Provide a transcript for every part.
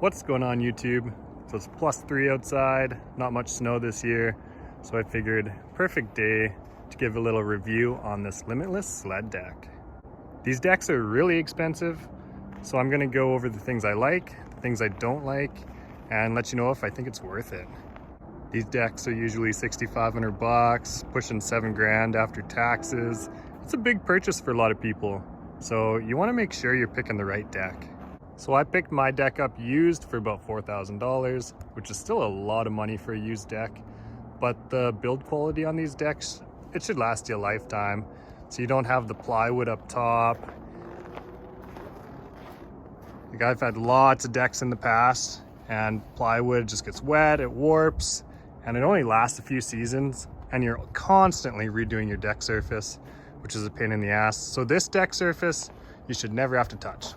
What's going on, YouTube? So it's +3 outside, not much snow this year, so I figured perfect day to give a little review on this Limitless sled deck. These decks are really expensive, so I'm gonna go over the things I like, the things I don't like, and let you know if I think it's worth it. These decks are usually $6,500, pushing $7,000 after taxes. It's a big purchase for a lot of people, so you wanna make sure you're picking the right deck. So I picked my deck up used for about $4,000, which is still a lot of money for a used deck. But the build quality on these decks, it should last you a lifetime. So you don't have the plywood up top. Like, I've had lots of decks in the past and plywood just gets wet, it warps, and it only lasts a few seasons, and you're constantly redoing your deck surface, which is a pain in the ass. So this deck surface, you should never have to touch.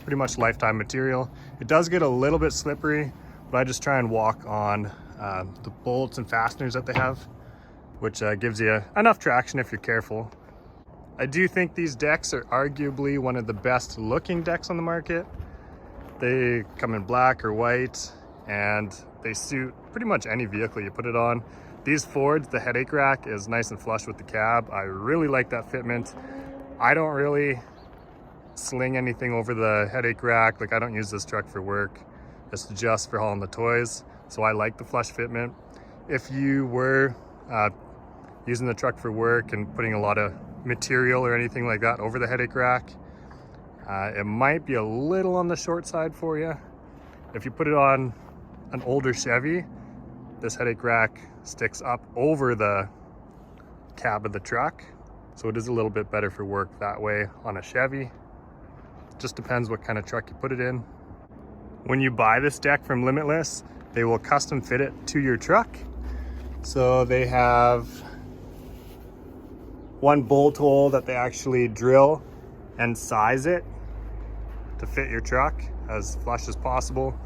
Pretty much lifetime material. It does get a little bit slippery, but I just try and walk on the bolts and fasteners that they have, which gives you enough traction if you're careful. I do think these decks are arguably one of the best looking decks on the market. They come in black or white, and they suit pretty much any vehicle you put it on. These Fords, the headache rack is nice and flush with the cab. I really like that fitment. I don't really sling anything over the headache rack. Like, I don't use this truck for work. It's just for hauling the toys. So I like the flush fitment. If you were using the truck for work and putting a lot of material or anything like that over the headache rack, it might be a little on the short side for you. If you put it on an older Chevy, this headache rack sticks up over the cab of the truck. So it is a little bit better for work that way on a Chevy. Just depends what kind of truck you put it in. When you buy this deck from Limitless, they will custom fit it to your truck. So they have one bolt hole that they actually drill and size it to fit your truck as flush as possible.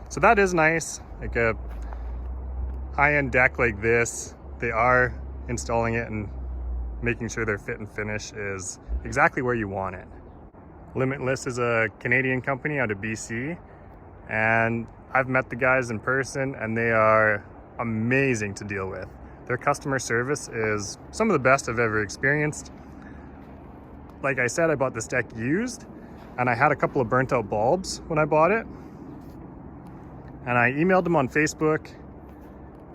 So that is nice. Like a high-end deck like this, they are installing it and making sure their fit and finish is exactly where you want it. Limitless is a Canadian company out of BC, and I've met the guys in person and they are amazing to deal with. Their customer service is some of the best I've ever experienced. Like I said, I bought this deck used and I had a couple of burnt out bulbs when I bought it. And I emailed them on Facebook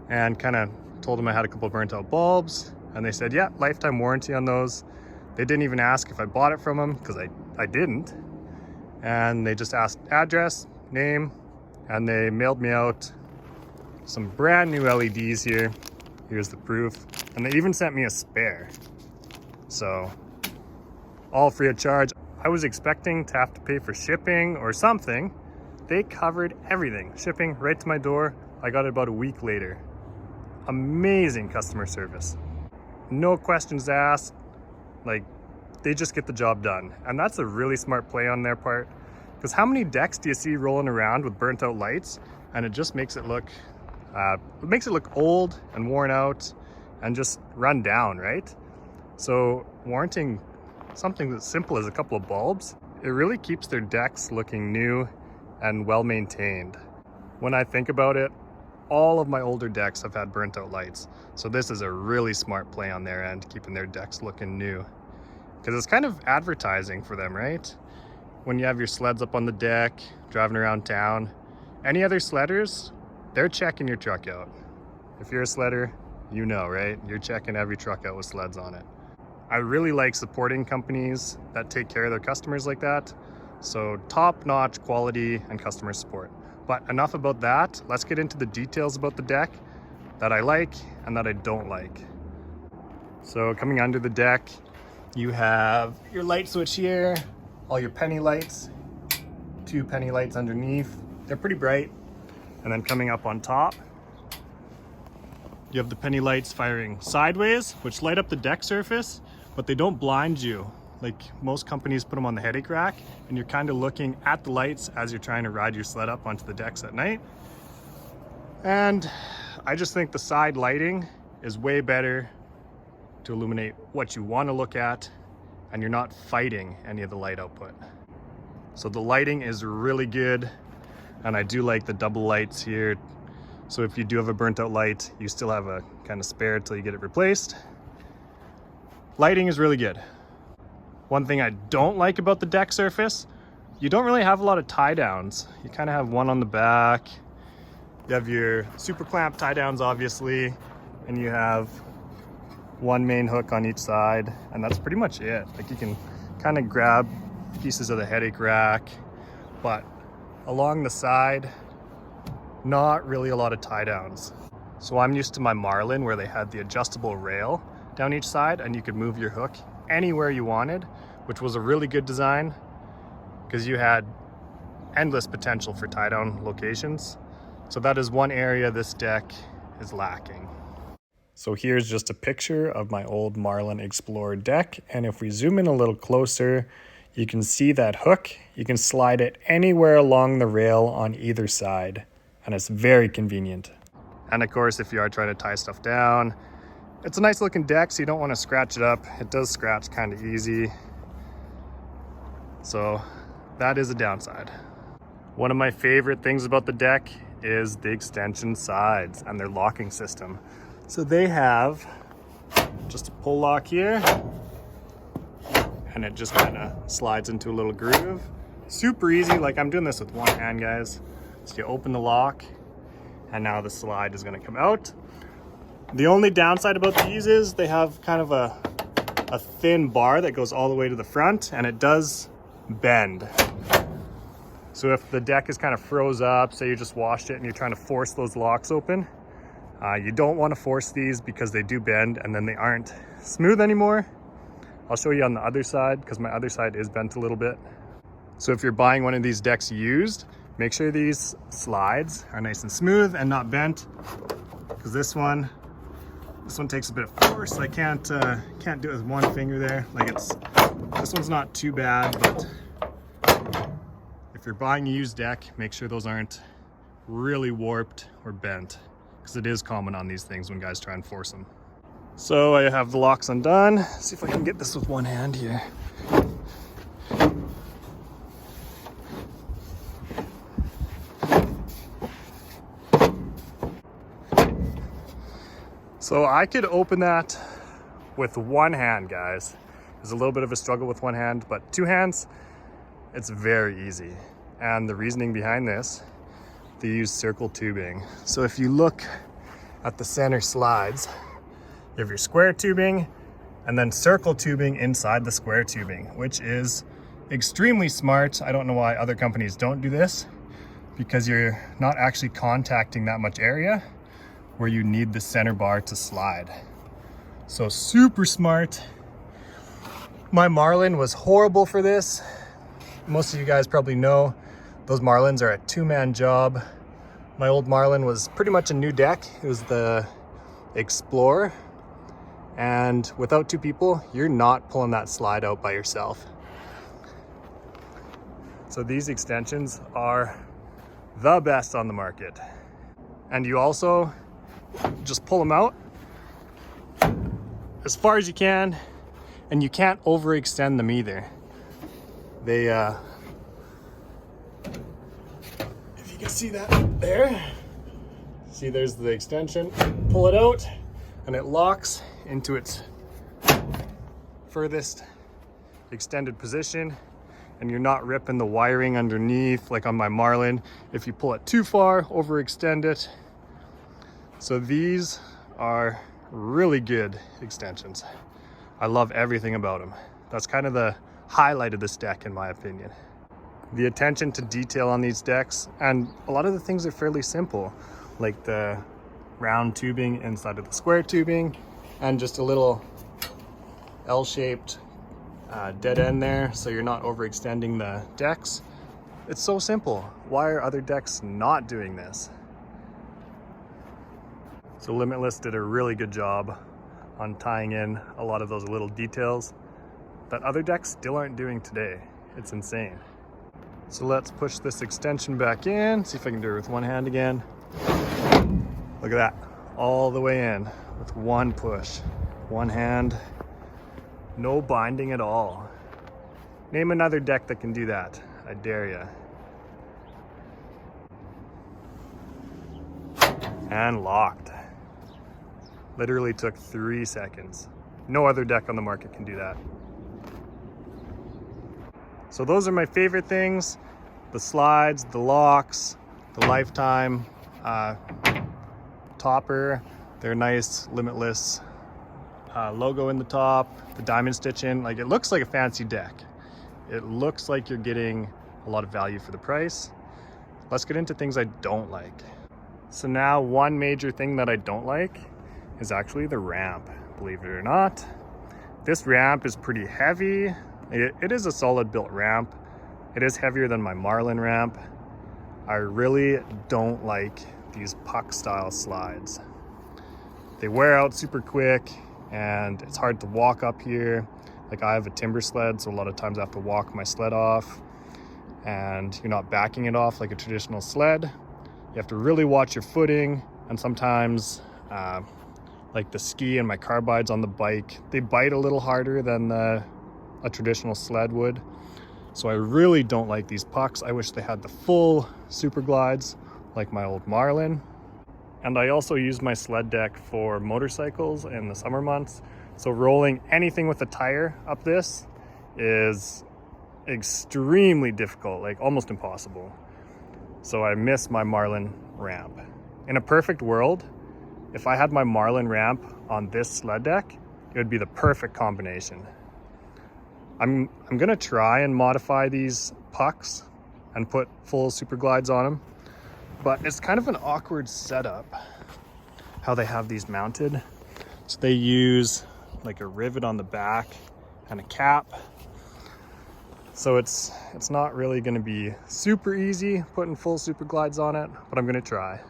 and kind of told them I had a couple of burnt out bulbs, and they said, yeah, lifetime warranty on those. They didn't even ask if I bought it from them, because I didn't. And they just asked address, name, and they mailed me out some brand new LEDs here. Here's the proof. And they even sent me a spare. So, all free of charge. I was expecting to have to pay for shipping or something. They covered everything. Shipping right to my door. I got it about a week later. Amazing customer service. No questions asked. Like, they just get the job done. And that's a really smart play on their part, because how many decks do you see rolling around with burnt out lights, and it just makes it look old and worn out and just run down, right? So warranting something that's simple as a couple of bulbs, it really keeps their decks looking new and well maintained. When I think about it, all of my older decks have had burnt out lights. So this is a really smart play on their end, keeping their decks looking new. Because it's kind of advertising for them, right? When you have your sleds up on the deck, driving around town, any other sledders, they're checking your truck out. If you're a sledder, you know, right? You're checking every truck out with sleds on it. I really like supporting companies that take care of their customers like that. So top-notch quality and customer support. But enough about that. Let's get into the details about the deck that I like and that I don't like. So coming under the deck, you have your light switch here, all your penny lights, 2 penny lights underneath. They're pretty bright. And then coming up on top, you have the penny lights firing sideways, which light up the deck surface, but they don't blind you. Like most companies put them on the headache rack, and you're kind of looking at the lights as you're trying to ride your sled up onto the decks at night. And I just think the side lighting is way better to illuminate what you want to look at, and you're not fighting any of the light output. So the lighting is really good. And I do like the double lights here. So if you do have a burnt out light, you still have a kind of spare till you get it replaced. Lighting is really good. One thing I don't like about the deck surface, you don't really have a lot of tie downs. You kind of have one on the back. You have your super clamp tie downs, obviously, and you have one main hook on each side, and that's pretty much it. Like, you can kind of grab pieces of the headache rack, but along the side, not really a lot of tie downs. So I'm used to my Marlin where they had the adjustable rail down each side and you could move your hook anywhere you wanted, which was a really good design because you had endless potential for tie down locations. So that is one area this deck is lacking. So here's just a picture of my old Marlin Explorer deck, and if we zoom in a little closer, you can see that hook. You can slide it anywhere along the rail on either side, and it's very convenient. And of course, if you are trying to tie stuff down, it's a nice looking deck, so you don't want to scratch it up. It does scratch kind of easy. So that is a downside. One of my favorite things about the deck is the extension sides and their locking system. So they have just a pull lock here, and it just kind of slides into a little groove. Super easy. Like, I'm doing this with one hand, guys. So you open the lock, and now the slide is going to come out. The only downside about these is they have kind of a thin bar that goes all the way to the front, and it does bend. So if the deck is kind of froze up, say you just washed it and you're trying to force those locks open, you don't want to force these because they do bend and then they aren't smooth anymore. I'll show you on the other side because my other side is bent a little bit. So if you're buying one of these decks used, make sure these slides are nice and smooth and not bent, because this one takes a bit of force. I can't do it with one finger there. Like, this one's not too bad, but if you're buying a used deck, make sure those aren't really warped or bent, because it is common on these things when guys try and force them. So I have the locks undone. Let's see if I can get this with one hand here. So I could open that with one hand, guys. There's a little bit of a struggle with one hand, but two hands, it's very easy. And the reasoning behind this, they use circle tubing. So if you look at the center slides, you have your square tubing and then circle tubing inside the square tubing, which is extremely smart. I don't know why other companies don't do this, because you're not actually contacting that much area where you need the center bar to slide. So super smart. My Marlin was horrible for this. Most of you guys probably know those Marlins are a two-man job. My old Marlin was pretty much a new deck. It was the Explorer. And without two people, you're not pulling that slide out by yourself. So these extensions are the best on the market. And you also just pull them out as far as you can, and you can't overextend them either. They, if you can see that there, see there's the extension, pull it out, and it locks into its furthest extended position, and you're not ripping the wiring underneath like on my Marlin if you pull it too far, overextend it. So these are really good extensions. I love everything about them. That's kind of the highlight of this deck, in my opinion. The attention to detail on these decks, and a lot of the things are fairly simple, like the round tubing inside of the square tubing, and just a little L-shaped dead end there, so you're not overextending the decks. It's so simple. Why are other decks not doing this? So Limitless did a really good job on tying in a lot of those little details that other decks still aren't doing today. It's insane. So let's push this extension back in, see if I can do it with one hand again. Look at that, all the way in with one push, one hand, no binding at all. Name another deck that can do that, I dare you. and locked. Literally took 3 seconds. No other deck on the market can do that. So those are my favorite things: the slides, the locks, the lifetime topper, their nice Limitless logo in the top, the diamond stitch in. Like, it looks like a fancy deck. It looks like you're getting a lot of value for the price. Let's get into things I don't like. So now, one major thing that I don't like is actually the ramp, believe it or not. This ramp is pretty heavy. It is a solid built ramp. It is heavier than my Marlin ramp. I really don't like these puck style slides. They wear out super quick and it's hard to walk up here. Like, I have a timber sled, so a lot of times I have to walk my sled off, and you're not backing it off like a traditional sled. You have to really watch your footing, and sometimes like the ski and my carbides on the bike, they bite a little harder than a traditional sled would. So I really don't like these pucks. I wish they had the full super glides like my old Marlin. And I also use my sled deck for motorcycles in the summer months. So rolling anything with a tire up this is extremely difficult, like almost impossible. So I miss my Marlin ramp. In a perfect world, if I had my Marlin ramp on this sled deck, it would be the perfect combination. I'm gonna try and modify these pucks and put full super glides on them, but it's kind of an awkward setup how they have these mounted. So they use like a rivet on the back and a cap. So it's not really gonna be super easy putting full super glides on it, but I'm gonna try.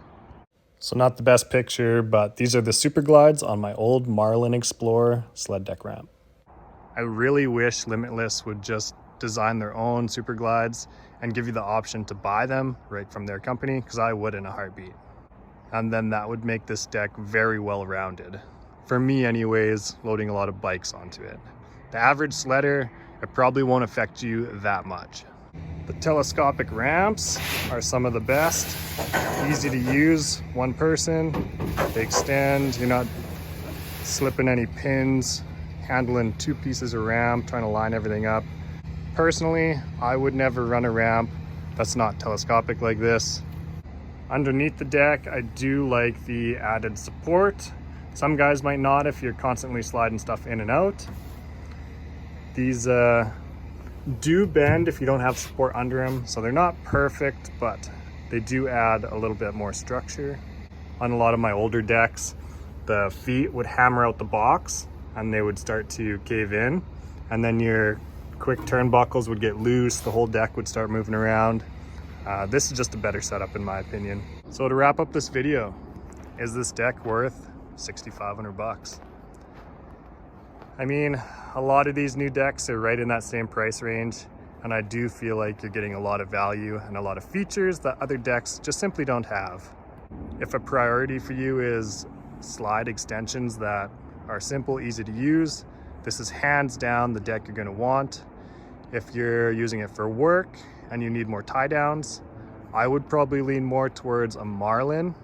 So not the best picture, but these are the super glides on my old Marlin Explorer sled deck ramp. I really wish Limitless would just design their own super glides and give you the option to buy them right from their company, because I would in a heartbeat. And then that would make this deck very well rounded. For me anyways, loading a lot of bikes onto it. The average sledder, it probably won't affect you that much. The telescopic ramps are some of the best. Easy to use, one person. They extend, you're not slipping any pins, handling 2 pieces of ramp, trying to line everything up. Personally, I would never run a ramp that's not telescopic like this. Underneath the deck, I do like the added support. Some guys might not if you're constantly sliding stuff in and out. These do bend if you don't have support under them, so they're not perfect, but they do add a little bit more structure. On a lot of my older decks, the feet would hammer out the box and they would start to cave in, and then your quick turnbuckles would get loose, the whole deck would start moving around. This is just a better setup in my opinion. So to wrap up this video, is this deck worth $6,500? I mean, a lot of these new decks are right in that same price range, and I do feel like you're getting a lot of value and a lot of features that other decks just simply don't have. If a priority for you is slide extensions that are simple, easy to use, this is hands down the deck you're going to want. If you're using it for work and you need more tie downs, I would probably lean more towards a Marlin.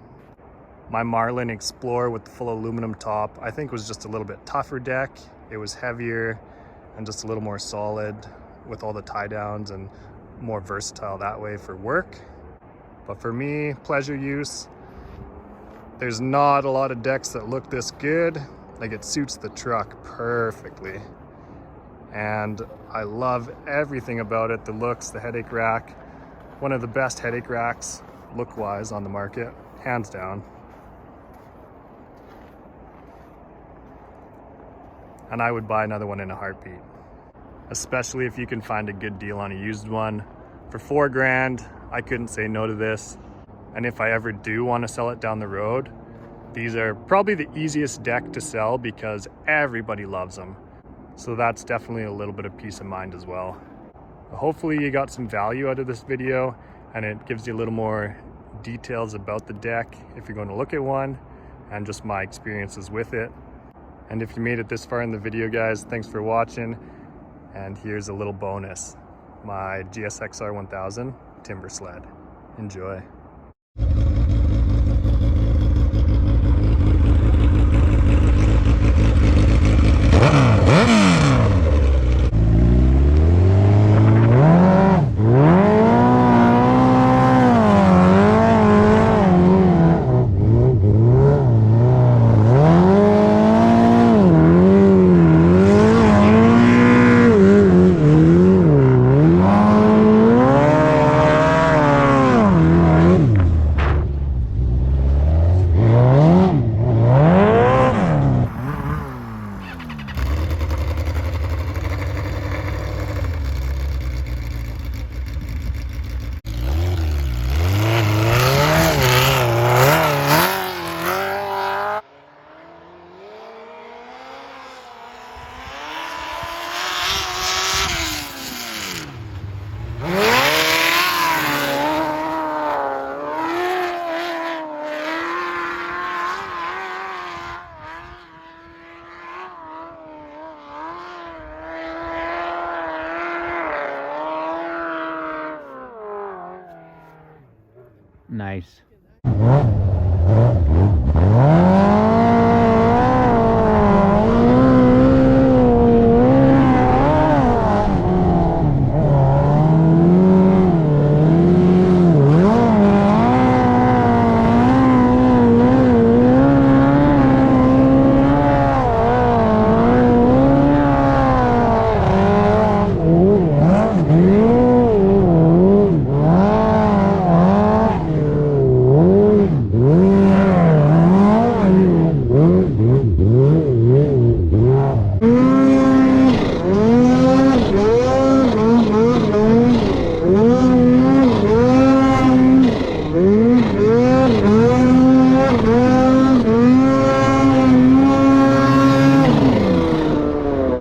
My Marlin Explorer with the full aluminum top, I think, was just a little bit tougher deck. It was heavier and just a little more solid with all the tie downs, and more versatile that way for work. But for me, pleasure use, there's not a lot of decks that look this good. Like, it suits the truck perfectly. And I love everything about it. The looks, the headache rack. One of the best headache racks, look-wise, on the market, hands down. And I would buy another one in a heartbeat. Especially if you can find a good deal on a used one. For $4 grand, I couldn't say no to this. And if I ever do want to sell it down the road, these are probably the easiest deck to sell because everybody loves them. So that's definitely a little bit of peace of mind as well. Hopefully you got some value out of this video, and it gives you a little more details about the deck if you're going to look at one, and just my experiences with it. And if you made it this far in the video, guys, thanks for watching. And here's a little bonus, my GSXR 1000 timber sled. Enjoy. Nice.